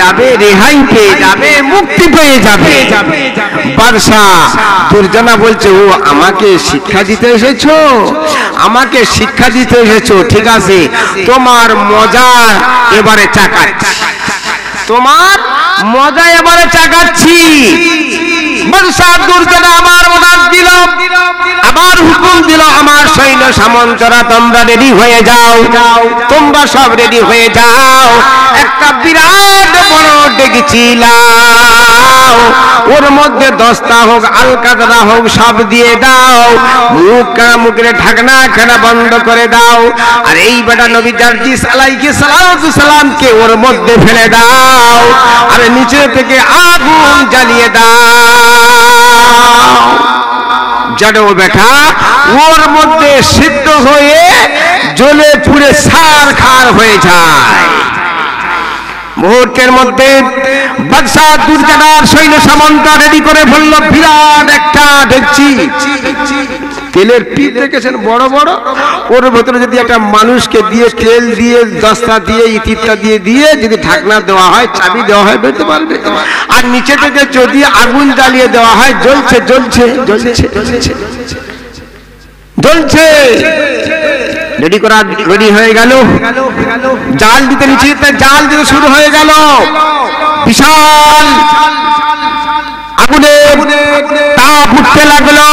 যাবে, রেহাই পেয়ে যাবে, মুক্তি পেয়ে যাবে। বাদশাহ দুর্জনা বলছে, ও আমাকে শিক্ষা দিতে এসেছো, আমাকে শিক্ষা দিতে এসেছো, ঠিক আছে, তোমার মজা এবারে চাকাচ্ছি, তোমার মজা এবারে চাকাচ্ছি। বাদশাহ দুর্জনা আমার অর্ডার দিল, আবার হুকুম দিল, আমার সৈন্য সামন্তরা তোমরা রেডি হয়ে যাও, তোমরা সব রেডি হয়ে যাও, একটা বিরাট বড় ডেকচি লাও, ওর মধ্যে দস্তা হোক আলকাতরা হোক সব দিয়ে দাও, মুখের ঢাকনা খানা বন্ধ করে দাও, আর এই বেটা নবী জারজিস আলাইহিস সালামকে ওর মধ্যে ফেলে দাও, আর নিচে থেকে আগুন জ্বালিয়ে দাও, যেন বেটা ওর মধ্যে সিদ্ধ হয়ে জ্বলে পুড়ে ছারখার হয়ে যায়। মুহূর্তের মধ্যে বাদশাহ দুর্জনার সৈন্য সামন্ত রেডি করে ফেলল বিরাট একটা ডেকচি, তেলের পিপ দেখেছেন বড় বড়, ওর ভেতরে যদি একটা মানুষকে দিয়ে তেল দিয়ে দস্তা দিয়ে ইতিটা দিয়ে দিয়ে যদি ঢাকনা দেওয়া হয়, চাবি দেওয়া হয়, বেরোতে পারবে। আর নিচে থেকে যদি আগুন জ্বালিয়ে দেওয়া হয়, জ্বলছে জ্বলছে জ্বলছে জ্বলছে, রেডি করা রেডি হয়ে গেল, জাল দিতে নিচে জাল দিতে শুরু হয়ে গেল, বিশাল আগুনে তাপ উঠতে লাগলো,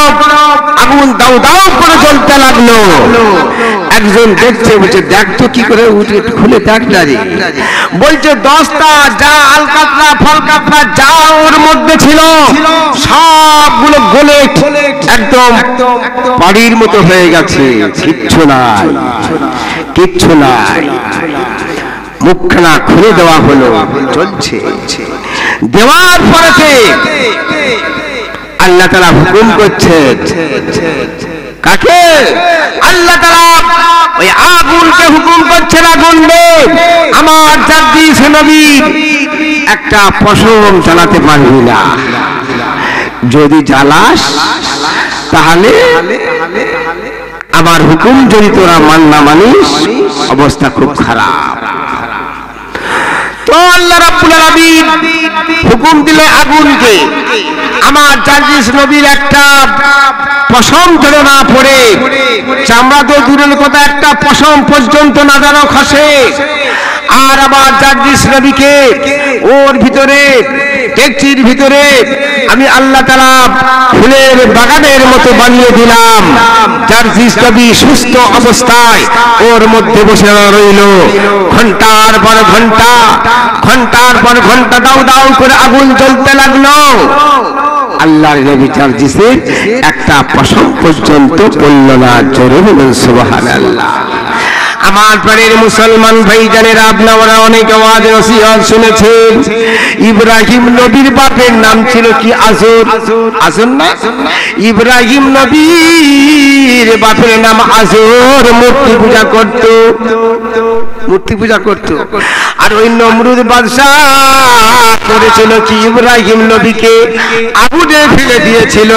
আগুন দাউ দাউ করে জ্বলতে লাগলো। একজন দেখছে, বলছে দেখ তো কি করে উঠে, খুলে দেখ না রে, বলছে দস্তা যা আলকাতরা ফলকাতরা যা ওর মধ্যে ছিল সবগুলো গলে একদম বাড়ির মতো হয়ে গেছে, কিচ্ছু নাই, কিচ্ছু নাই। মুখখানা খুলে দেওয়া হলো, চলছে, দেওয়ার পরেতে আল্লাহ তাআলা হুকুম করছে, কাকে? আল্লাহ তাআলা ওই আগুনকে হুকুম করছেন, আগুন রে আমার জারজিস নবীর একটা পশম জ্বালাতে পারবি না, যদি জ্বালাস তাহলে আমার হুকুম যদি তোরা না মানিস অবস্থা খুব খারাপ। তো আল্লাহ রাব্বুল আলামিন হুকুম দিলে আগুনকে, আমার জারজিস নবীর একটা পশম যেন না পড়ে, চামড়া তো দূরের কথা, একটা পশম পর্যন্ত না যেন খসে। আর আমার জারজিস নবীকে ওর ভিতরে ডেকচির ভিতরে আমি আল্লাহ তাআলা ফুলের বাগানের মতো বানিয়ে দিলাম। জারজিস নবী সুস্থ অবস্থায় ওর মধ্যে বসে রইল, ঘন্টার পর ঘন্টা, ঘন্টার পর ঘন্টা দাউ দাউ করে আগুন জ্বলতে লাগলো। আল্লাহর নবী জারজিসের একটা পশম পর্যন্ত পড়ল না। জোরে বলুন সুবহানাল্লাহ। আমার প্রাণের মুসলমান ভাইজানেরা, আপনারা অনেক ওয়াজ নসিহত শুনেছেন। ইব্রাহিম নবীর বাপের নাম ছিল কি? আজর। আজর না? ইব্রাহিম নবীর বাপের নাম আজর। মূর্তি পূজা করত, মূর্তি পূজা করত। আর ওই নমরুদ বাদশাহ করেছিল কি? ইব্রাহিম নবীকে আগুনে ফেলে দিয়েছিল।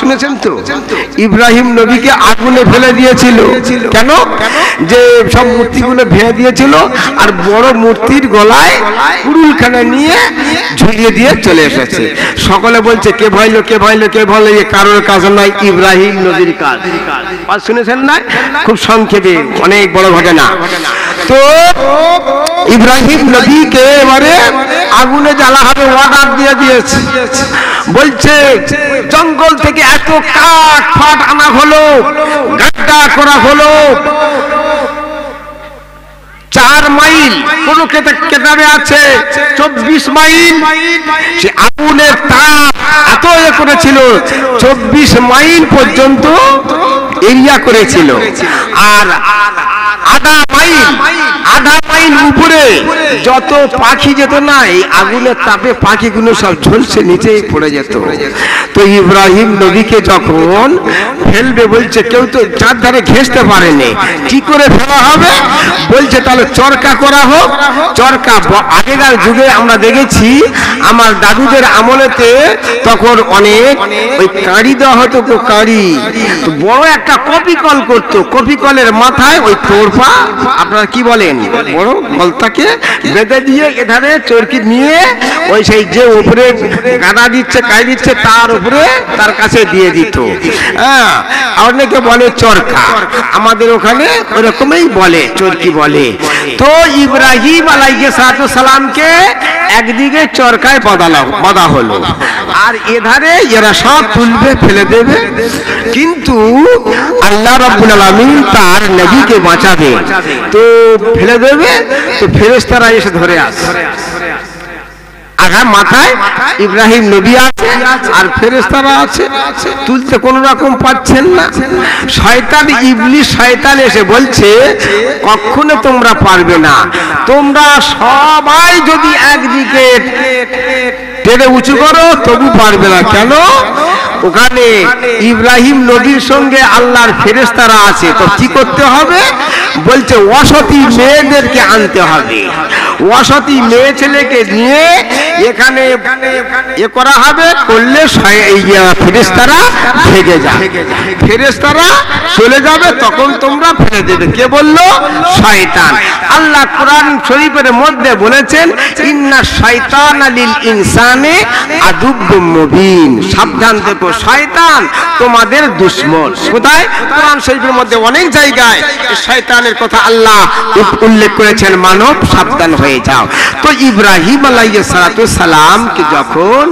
শুনেছেন তো? ইব্রাহিম নবীকে আগুনে ফেলে দিয়েছিল। কেন? যে সব মূর্তিগুলো ভেঙে দিয়েছিল, আর বড় মূর্তির গলায় কুড়ুলখানা নিয়ে ঝুলিয়ে দিয়ে চলে এসেছে। সকলে বলছে কে ভাইলো, কে ভাইলো, কে ভাইলো, কারোর কাজ নয়, ইব্রাহিম নবীর কাজ। শুনেছেন না? খুব সংক্ষেপে, অনেক বড় ঘটনা। তো ইব্রাহিম নবীকে এবারে আগুনে জ্বালা হবে অর্ডার দিয়ে দিয়েছে। বলছে জঙ্গল থেকে এত কাঠ ফাট আনা হলো, গাড্ডা করা হলো, 4 মাইল, কোন কেতাবে আছে 24 মাইল। সে আগুনের তাপ এত করেছিল, 24 মাইল পর্যন্ত এরিয়া করেছিল। আর আধা মাইল উপরে যত পাখি যেত না, এই আগুনের তাপে পাখিগুলো সব ঝলসে নিচেই পড়ে যেত। তো ইব্রাহিম নবীকে যখন ফেলবে, বলছে কেউ তো চার ধারে ঘেঁষতে পারেনি, কি করে ফেলা হবে? বলছে তাহলে চরকা করা হোক। চরকা আগেকার যুগে আমরা দেখেছি, আমার দাদুদের আমলেতে তখন অনেক ওই কাঁড়ি দেওয়া হতো, কাঁড়ি বড় একটা কপি কল করতো, কপি কলের মাথায় ওই তোরপা আপনারা কি বলেন, বড় গলতাকে বেঁধে দিয়ে এধারে চরকি নিয়ে ওই সেই যে উপরে গাদা দিচ্ছে কাই দিচ্ছে তার উপরে তার কাছে দিয়ে দিত। হ্যাঁ, অনেকে বলে চরকা, আমাদের ওখানে ওরকমই বলে, চরকি বলে। তো ইব্রাহিম আলাইহিস সালামকে একদিকে চরকায় বাঁধা হলো, আর এধারে এরা সব তুলবে ফেলে দেবে। কিন্তু আল্লাহ রাব্বুল আলামিন তার নবীকে বাঁচাবে, তো ফেলে দেবে, তো ফেরেশতারা এসে ধরে আসে। আঘা মাথায় ইব্রাহিম নবী আছে আর ফেরেশতারা আছে, তুলতে কোন রকম পাচ্ছেন না। শয়তান ইবলিস শয়তান এসে বলছে কখনো তোমরা পারবে না, তোমরা সবাই যদি একদিকে টেনে উঁচু করো তবু পারবে না। কেন? ওখানে ইব্রাহিম নবীর সঙ্গে আল্লাহর ফেরেশতারা আছে, তো কি করতে হবে? বলছে অসতী মেয়েদেরকে আনতে হবে, অসতী মেয়ে ছেলেকে নিয়ে এখানে এ করা হবে, করলে ফেরেশতারা ভেগে যাবে, ফেরেশতারা চলে যাবে, তখন তোমরা ফেলে দেবে। কে বললো? শয়তান। আল্লাহ কোরআন শরীফের মধ্যে বলেছেন ইন্না শাইতানা লিল ইনসানি আদুব্বুম মুবিন, সাবধান থেকো, শয়তান তোমাদের দুশমন। কোথায়? কোরআন শরীফের মধ্যে অনেক জায়গায় শয়তানের কথা আল্লাহ উল্লেখ করেছেন, মানব সাবধান হয়ে যাও। তো ইব্রাহিম আলাইহিস সালামকে যখন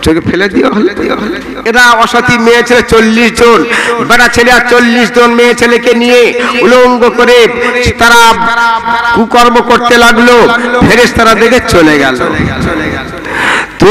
চোখে ফেলে দিও, এরা অসতী মেয়ে ছেলে 40 জন, বেটা ছেলে আর 40 জন মেয়ে ছেলেকে নিয়ে উলঙ্গ করে তারা কুকর্ম করতে লাগলো, ফেরেশতারা দেখে চলে গেল। তো